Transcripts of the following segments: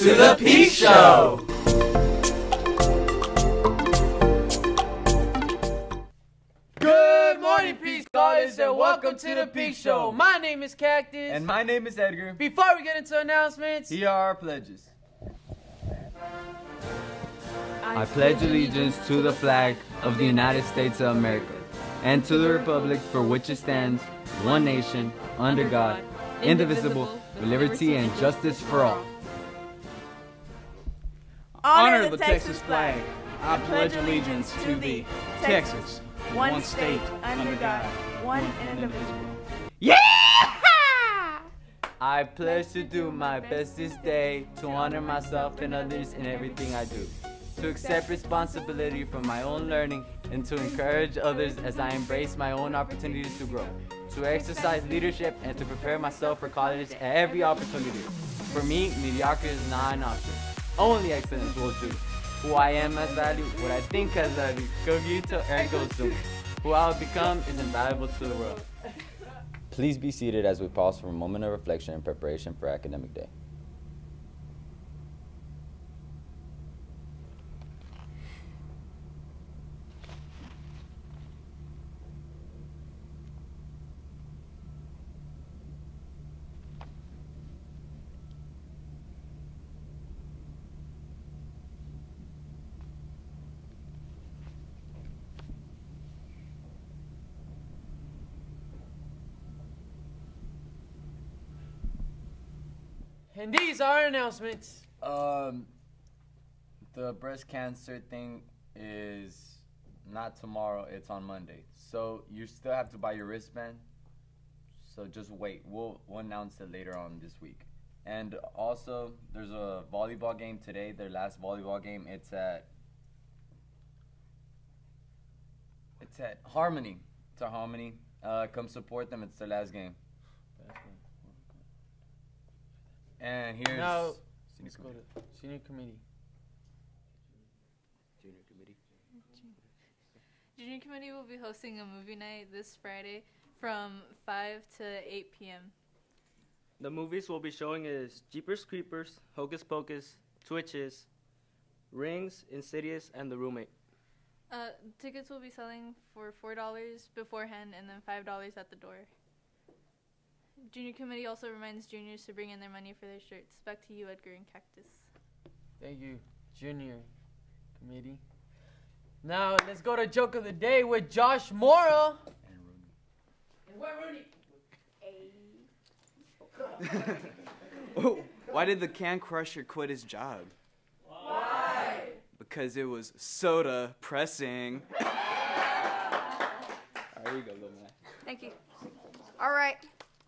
to the Peak Show! Good morning, Peace Scholars, and welcome to the Peak Show. My name is Cactus. And my name is Edgar. Before we get into announcements, here are our pledges. I pledge allegiance to the flag of the United States of America and to the republic for which it stands, one nation, under God, indivisible, with liberty and justice for all. Honor the Texas flag. I pledge allegiance to thee, Texas, one state, under God, one indivisible. Yeah! I pledge to do my best this day, to honor myself and others in everything I do, to accept responsibility for my own learning, and to encourage others as I embrace my own opportunities to grow, to exercise leadership and to prepare myself for college at every opportunity. For me, mediocrity is not an option. Only excellence will do. Who I am has value, what I think has value. Cogito ergo sum. Who I will become is invaluable to the world. Please be seated as we pause for a moment of reflection in preparation for academic day. and these are announcements. The breast cancer thing is not tomorrow, it's on Monday. So you still have to buy your wristband. So just wait. We'll announce it later on this week. And also, there's a volleyball game today, their last volleyball game. It's at Harmony. It's at Harmony. Come support them. It's their last game. And here's Now, let's go to senior committee. Junior committee will be hosting a movie night this Friday from 5 to 8 p.m. The movies we'll be showing is Jeepers Creepers, Hocus Pocus, Twitches, Rings, Insidious, and The Roommate. Tickets will be selling for $4 beforehand and then $5 at the door. Junior committee also reminds juniors to bring in their money for their shirts. Back to you, Edgar and Cactus. Thank you, junior committee. Now, let's go to Joke of the Day with Josh Morrow. And Rooney. Why did the can crusher quit his job? Why? Because it was soda pressing. There you go, little man. Thank you. All right.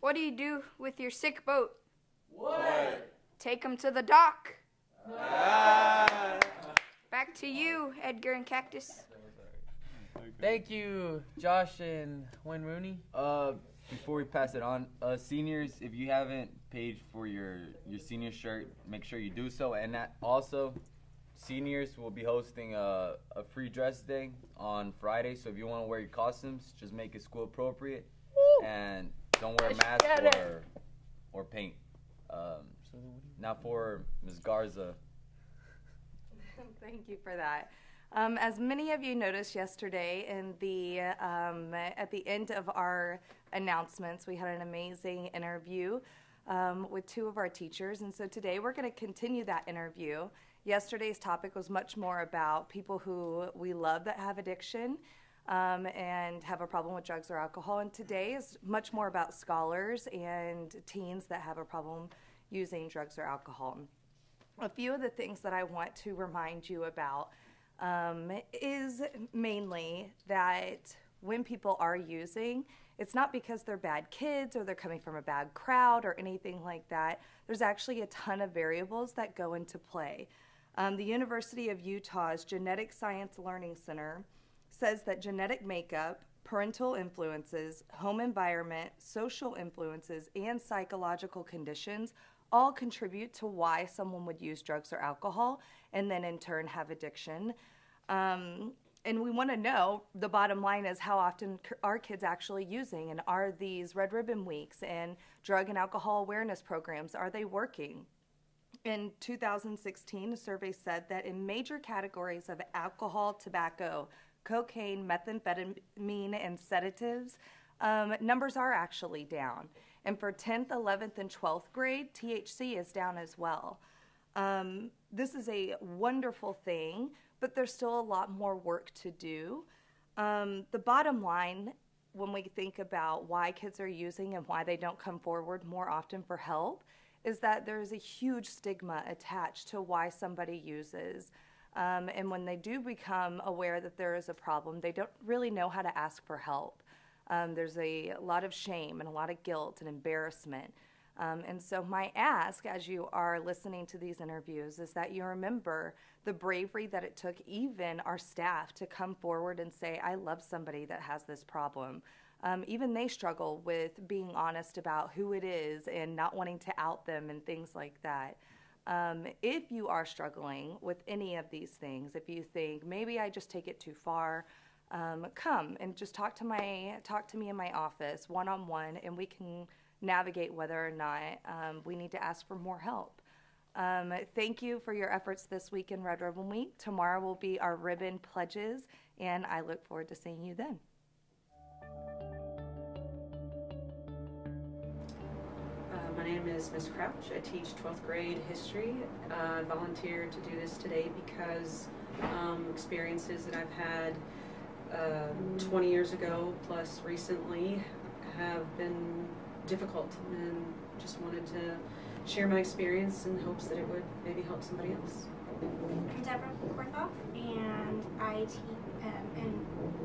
What do you do with your sick boat? What? Take them to the dock. Ah. Back to you, Edgar and Cactus. Thank you, Josh and Wayne Rooney. Before we pass it on, seniors, if you haven't paid for your senior shirt, make sure you do so. And also, seniors will be hosting a free dress day on Friday. So if you want to wear your costumes, just make it school appropriate. Woo! And don't wear a mask or paint. Now for Ms. Garza. Thank you for that. As many of you noticed yesterday in the at the end of our announcements, we had an amazing interview with two of our teachers, and so today we're going to continue that interview. Yesterday's topic was much more about people who we love that have addiction and have a problem with drugs or alcohol, and today is much more about scholars and teens that have a problem using drugs or alcohol. A few of the things that I want to remind you about is mainly that when people are using, it's not because they're bad kids or they're coming from a bad crowd or anything like that. There's actually a ton of variables that go into play. The University of Utah's Genetic Science Learning Center says that genetic makeup, parental influences, home environment, social influences, and psychological conditions all contribute to why someone would use drugs or alcohol and then in turn have addiction. And we want to know, the bottom line is, how often are kids actually using, and are these Red Ribbon Weeks and drug and alcohol awareness programs, are they working? In 2016, a survey said that in major categories of alcohol, tobacco, cocaine, methamphetamine, and sedatives, numbers are actually down. And for 10th, 11th, and 12th grade, THC is down as well. This is a wonderful thing, but there's still a lot more work to do. The bottom line, when we think about why kids are using and why they don't come forward more often for help, is that there's a huge stigma attached to why somebody uses. And when they do become aware that there is a problem, they don't really know how to ask for help. There's a lot of shame and a lot of guilt and embarrassment. And so my ask, as you are listening to these interviews, is that you remember the bravery that it took even our staff to come forward and say, I love somebody that has this problem. Even they struggle with being honest about who it is and not wanting to out them and things like that. If you are struggling with any of these things, if you think maybe I just take it too far, come and just talk to me in my office one-on-one, and we can navigate whether or not we need to ask for more help. Thank you for your efforts this week in Red Ribbon Week. Tomorrow will be our ribbon pledges, and I look forward to seeing you then. My name is Miss Crouch. I teach 12th grade history. I volunteered to do this today because experiences that I've had 20 years ago plus recently have been difficult, and just wanted to share my experience in hopes that it would maybe help somebody else. I'm Deborah Korthoff, and I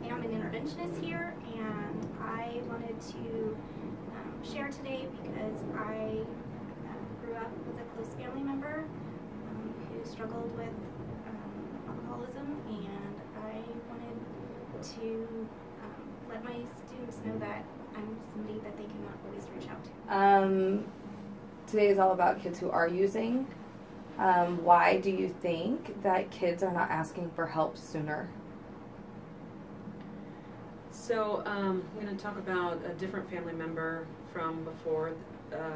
am an interventionist here, and I wanted to share today because I grew up with a close family member who struggled with alcoholism, and I wanted to let my students know that I'm somebody that they can always reach out to. Today is all about kids who are using. Why do you think that kids are not asking for help sooner? So I'm going to talk about a different family member from before.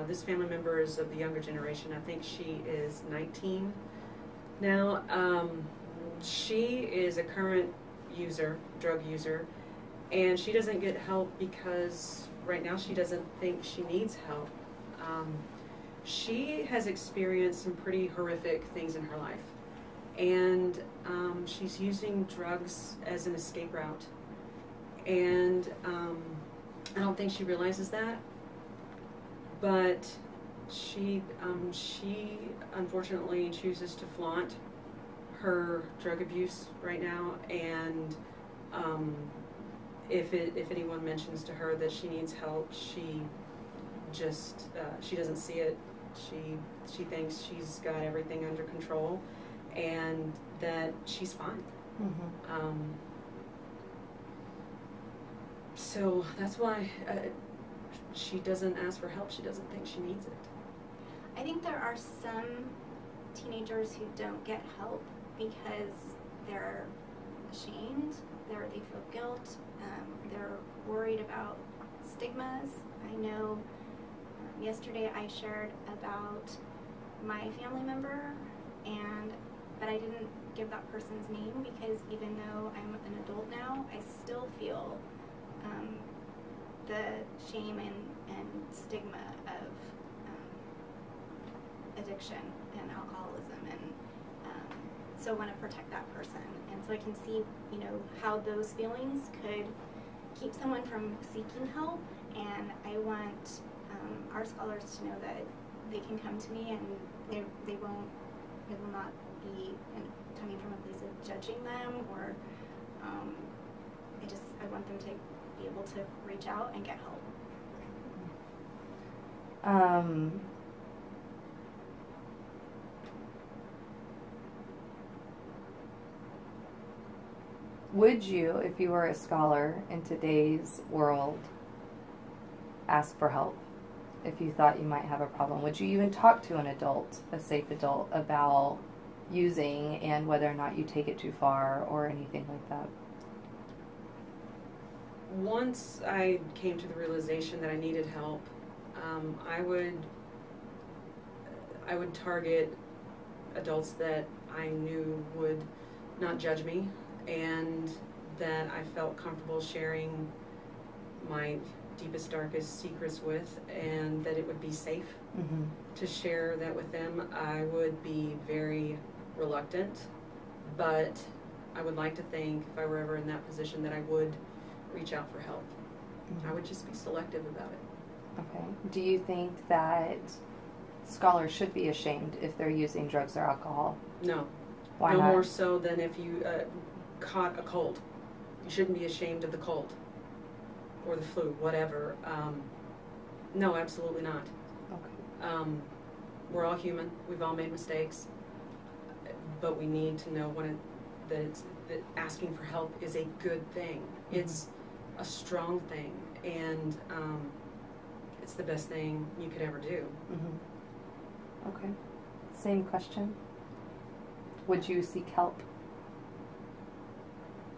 This family member is of the younger generation. I think she is 19 now. She is a current user, drug user, and she doesn't get help because right now she doesn't think she needs help. She has experienced some pretty horrific things in her life, and she's using drugs as an escape route. And I don't think she realizes that, but she unfortunately chooses to flaunt her drug abuse right now, and if anyone mentions to her that she needs help, she just she doesn't see it. She thinks she's got everything under control and that she's fine. Mm-hmm. So that's why she doesn't ask for help. She doesn't think she needs it. I think there are some teenagers who don't get help because they're ashamed, they feel guilt, they're worried about stigmas. I know yesterday I shared about my family member, but I didn't give that person's name because even though I'm an adult now, I still feel the shame and stigma of addiction and alcoholism, and so I want to protect that person. And so I can see, how those feelings could keep someone from seeking help, and I want our scholars to know that they can come to me and they will not be coming from a place of judging them, or I want them to be able to reach out and get help. Would you, if you were a scholar in today's world, ask for help? If you thought you might have a problem, would you even talk to an adult, a safe adult, about using and whether or not you take it too far or anything like that? Once I came to the realization that I needed help, I would target adults that I knew would not judge me, and that I felt comfortable sharing my deepest, darkest secrets with, and that it would be safe to share that with them. I would be very reluctant, but I would like to think if I were ever in that position that I would reach out for help. I would just be selective about it. Okay. Do you think that scholars should be ashamed if they're using drugs or alcohol? No. Why no not? more so than if you caught a cold. You shouldn't be ashamed of the cold or the flu, whatever. No, absolutely not. Okay. We're all human. We've all made mistakes, but we need to know that asking for help is a good thing. It's a strong thing, and it's the best thing you could ever do. Okay. Same question. Would you seek help?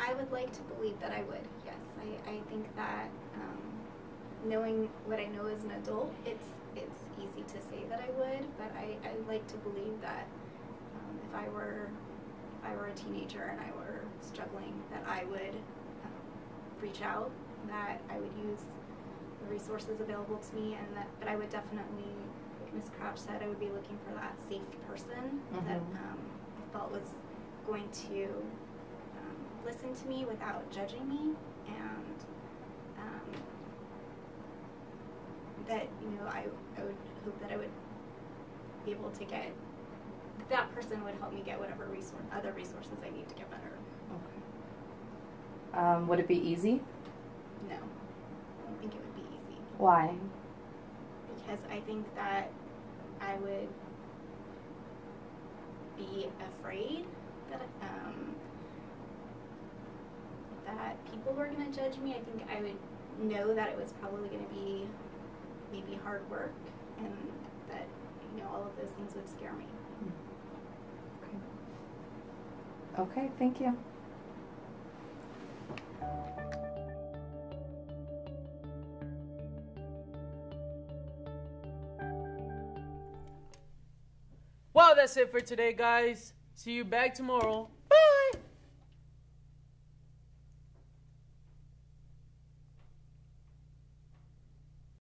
I would like to believe that I would, yes. I think that knowing what I know as an adult, it's easy to say that I would, but I like to believe that if I were a teenager and I were struggling, that I would reach out, that I would use the resources available to me, and but I would definitely, like Ms. Crouch said, I would be looking for that safe person that I felt was going to listen to me without judging me, and that, I would hope that I would be able to get, that person would help me get whatever other resources I need to get better. Okay. Would it be easy? No, I don't think it would be easy. Why? Because I think that I would be afraid that people were going to judge me. I think I would know that it was probably going to be maybe hard work, and that all of those things would scare me. Okay, thank you. Well, that's it for today, guys. See you back tomorrow